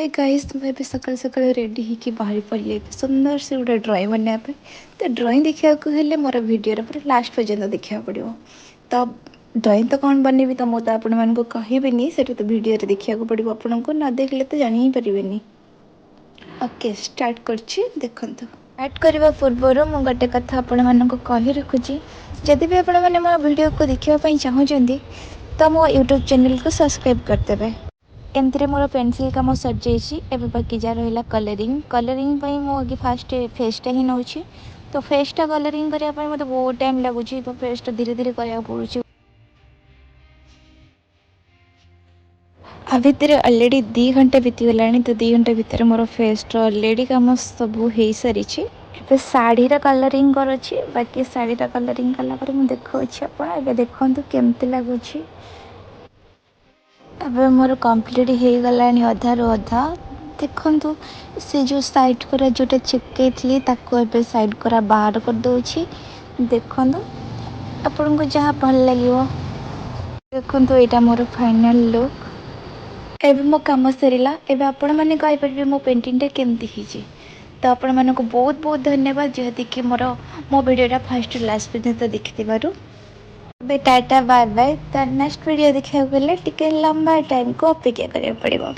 Hi guys, मैं भी सकाल सकाल रेडी होकर बाहरी पड़ी सुंदर से गोटे ड्रॉइंग बनाने तो ड्रॉइंग देखा हेल्ले मोर भिडियो पूरा लास्ट पर्यटन देखा पड़ो। तो ड्रॉइंग तो कौन बनैबी तो मुझे आपण मानक कहबेनी से तो भिडियो देखा पड़ो। आपन को न देखले तो जानी ही पारे। ओके स्टार्ट करछि देखु। स्टार्ट करने पूर्व मु गोटे कथा आपण मानक कहि रखुची। जदि भी आपण माने मो वीडियो को देखिया चाहूँगी तो मो यूट्यूब चैनल को सब्सक्राइब करदेवे। एमती मोर पेनसिल कम सर एवं बाकी जहाँ रहा कलरिंग कलरिंग मुझे फास्ट फेसटा ही नौ। तो फेसटा कलरिंग करने मत बहुत टाइम लगुच। तो फेसटा धीरे धीरे कराया पड़ू। आ भितर अलरेडी 2 घंटा बीतीगला। तो 2 घंटा भितर मोर फेसटा अलरेडी कम सब हो सारी। शाढ़ी कलरिंग करुँची बाकी शाढ़ी कलरिंग कलापर मुझे देखा देखु केमती लगुच। अब मोर कंप्लीट हो गला अधारू अधा। देखु से जो साइड करा जोटा चिपकई थी ताको एबे साइड करा बाहर कर दूची। देखु आपन को जहाँ भल लगे। देखु यहाँ मोर फाइनल लुक। एबे मो काम सरला। एबे आपण माने कहि परबे मो पेंटिंग टा केमती हिची। तो आपण मानको बहुत बहुत धन्यवाद जेहेतु कि मो वीडियोटा फर्स्ट लास्ट पर्यंत देखिथिबारु। Tata bye bye. तो नेक्स्ट वीडियो देखा टिके लंबा टाइम को अपेक्षा करिया पड़िबो।